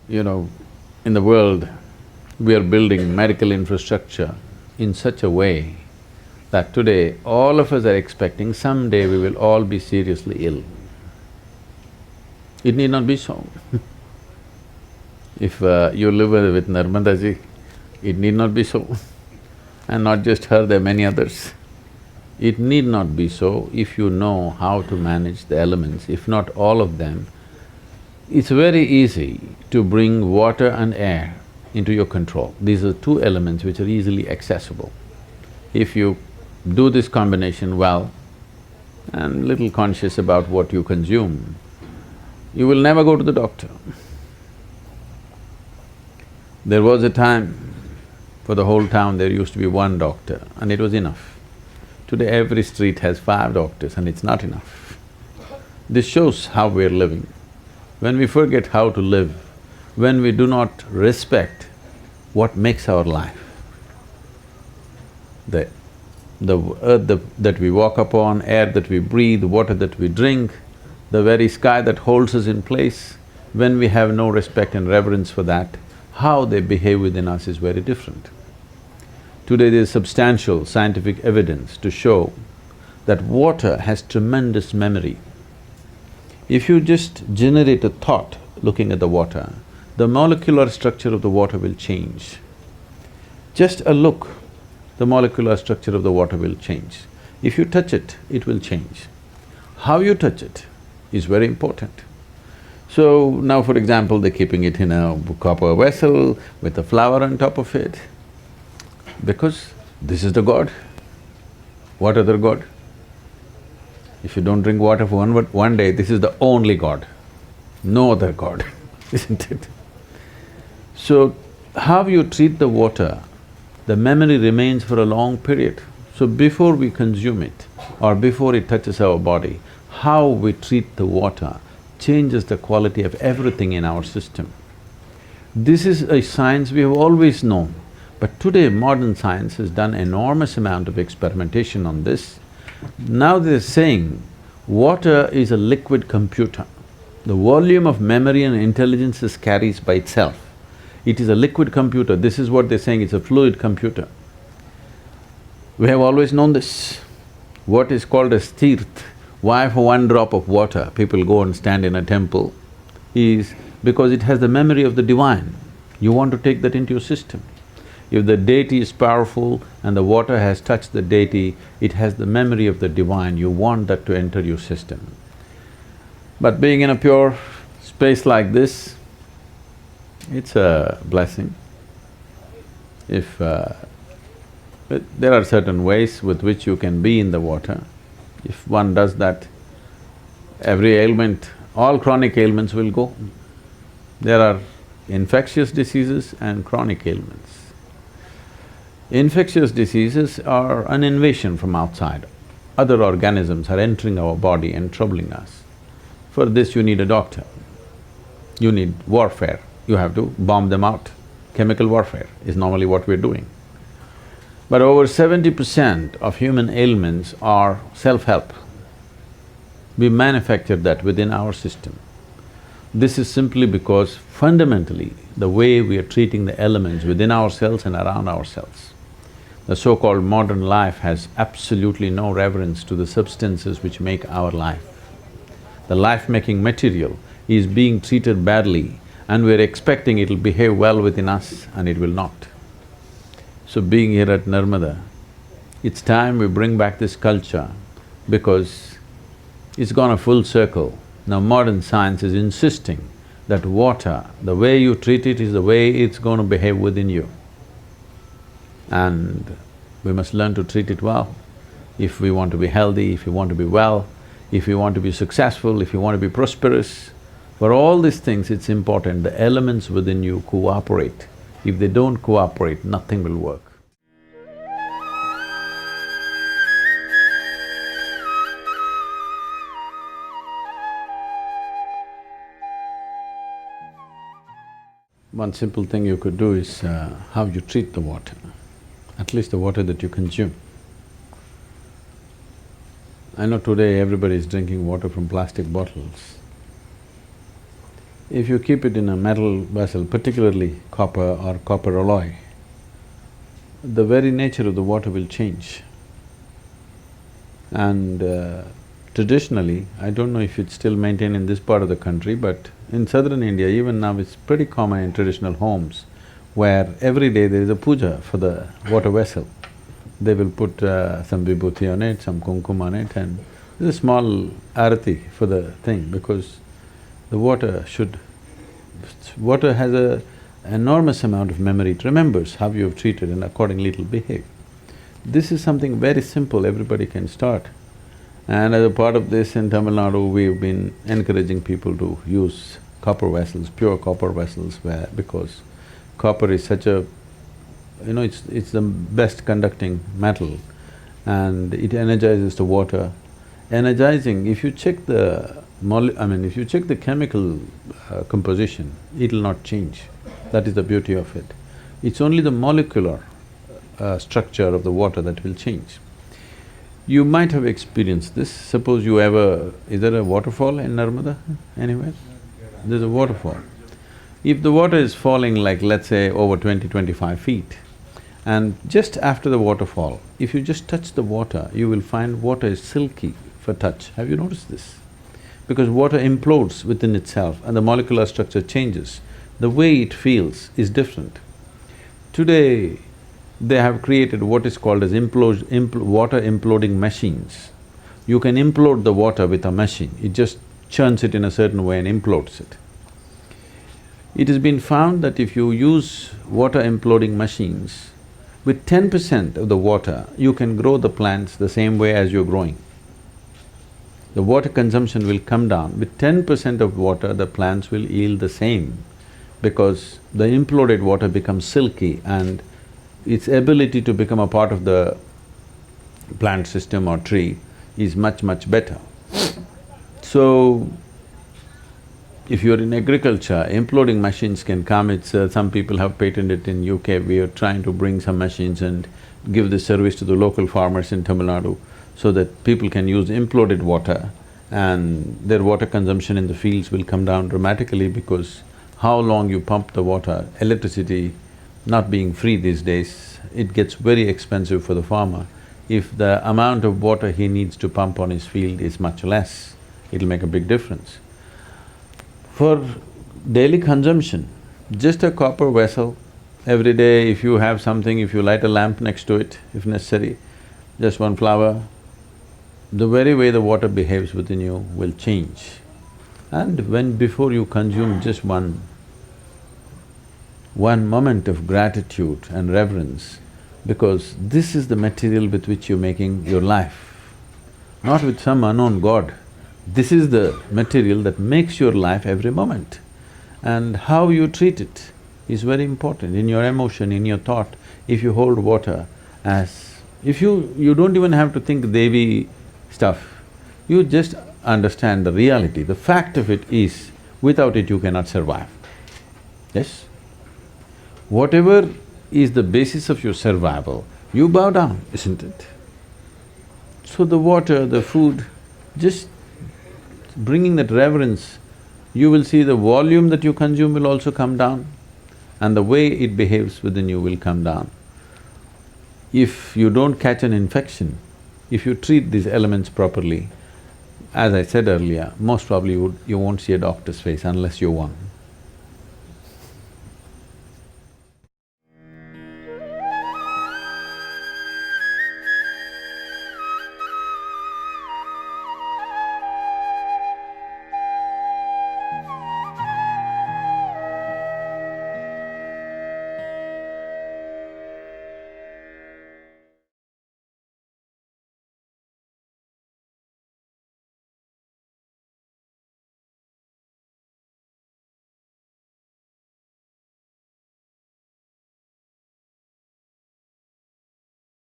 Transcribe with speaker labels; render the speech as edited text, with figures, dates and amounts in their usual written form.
Speaker 1: You know, in the world, we are building medical infrastructure in such a way that today all of us are expecting someday we will all be seriously ill. It need not be so. If you live with Narmada ji, it need not be so. And not just her, there are many others. It need not be so if you know how to manage the elements, if not all of them. It's very easy to bring water and air into your control. These are two elements which are easily accessible. If you do this combination well and little conscious about what you consume, you will never go to the doctor. There was a time, for the whole town there used to be one doctor and it was enough. Today every street has 5 doctors and it's not enough. This shows how we're living. When we forget how to live, when we do not respect what makes our life, the earth that we walk upon, air that we breathe, water that we drink, the very sky that holds us in place, when we have no respect and reverence for that, how they behave within us is very different. Today there is substantial scientific evidence to show that water has tremendous memory. If you just generate a thought looking at the water, the molecular structure of the water will change. Just a look, the molecular structure of the water will change. If you touch it, it will change. How you touch it is very important. So now for example, they're keeping it in a copper vessel with a flower on top of it, because this is the God. What other God? If you don't drink water for one day, this is the only God, no other God, isn't it? So, how you treat the water, the memory remains for a long period. So before we consume it or before it touches our body, how we treat the water changes the quality of everything in our system. This is a science we have always known, but today modern science has done enormous amount of experimentation on this. Now they're saying water is a liquid computer. The volume of memory and intelligence it carries by itself. It is a liquid computer, this is what they're saying, it's a fluid computer. We have always known this. What is called as tirth, why for one drop of water people go and stand in a temple, is because it has the memory of the divine. You want to take that into your system. If the deity is powerful and the water has touched the deity, it has the memory of the divine, you want that to enter your system. But being in a pure space like this, it's a blessing. If… there are certain ways with which you can be in the water. If one does that, every ailment, all chronic ailments will go. There are infectious diseases and chronic ailments. Infectious diseases are an invasion from outside. Other organisms are entering our body and troubling us. For this you need a doctor. You need warfare, you have to bomb them out. Chemical warfare is normally what we're doing. But over 70% of human ailments are self-help. We manufacture that within our system. This is simply because fundamentally, the way we are treating the elements within ourselves and around ourselves. The so-called modern life has absolutely no reverence to the substances which make our life. The life-making material is being treated badly and we're expecting it'll behave well within us and it will not. So being here at Narmada, it's time we bring back this culture because it's gone a full circle. Now modern science is insisting that water, the way you treat it is the way it's going to behave within you. And we must learn to treat it well. If we want to be healthy, if we want to be well, if we want to be successful, if you want to be prosperous, for all these things it's important the elements within you cooperate. If they don't cooperate, nothing will work. One simple thing you could do is how you treat the water, at least the water that you consume. I know today everybody is drinking water from plastic bottles. If you keep it in a metal vessel, particularly copper or copper alloy, the very nature of the water will change. And traditionally, I don't know if it's still maintained in this part of the country, but in southern India, even now it's pretty common in traditional homes, where every day there is a puja for the water vessel. They will put some vibhuti on it, some kumkum on it, and there's a small arati for the thing, because the water should… water has a enormous amount of memory, it remembers how you have treated and accordingly it'll behave. This is something very simple, everybody can start. And as a part of this, in Tamil Nadu, we've been encouraging people to use copper vessels, pure copper vessels, because copper is such a… it's the best conducting metal and it energizes the water. Energizing, if you check the if you check the chemical composition, it'll not change. That is the beauty of it. It's only the molecular structure of the water that will change. You might have experienced this. Suppose you ever… is there a waterfall in Narmada anywhere? There's a waterfall. If the water is falling like, let's say, over 20-25 feet, and just after the waterfall, if you just touch the water, you will find water is silky for touch. Have you noticed this? Because water implodes within itself and the molecular structure changes. The way it feels is different. Today, they have created what is called as water imploding machines. You can implode the water with a machine, it just churns it in a certain way and implodes it. It has been found that if you use water imploding machines, with 10% of the water, you can grow the plants the same way as you're growing. The water consumption will come down. With 10% of water, the plants will yield the same, because the imploded water becomes silky and its ability to become a part of the plant system or tree is much, much better. So, if you're in agriculture, imploding machines can come. It's… some people have patented it in UK. We are trying to bring some machines and give this service to the local farmers in Tamil Nadu so that people can use imploded water and their water consumption in the fields will come down dramatically, because how long you pump the water, electricity not being free these days, it gets very expensive for the farmer. If the amount of water he needs to pump on his field is much less, it'll make a big difference. For daily consumption, just a copper vessel, every day if you have something, if you light a lamp next to it, if necessary, just one flower, the very way the water behaves within you will change. And before you consume just one moment of gratitude and reverence, because this is the material with which you're making your life, not with some unknown god. This is the material that makes your life every moment. And how you treat it is very important in your emotion, in your thought. If you hold water as… if you don't even have to think Devi stuff, you just understand the reality. The fact of it is, without it you cannot survive. Yes? Whatever is the basis of your survival, you bow down, isn't it? So the water, the food, just bringing that reverence, you will see the volume that you consume will also come down and the way it behaves within you will come down. If you don't catch an infection, if you treat these elements properly, as I said earlier, most probably you won't see a doctor's face unless you're one.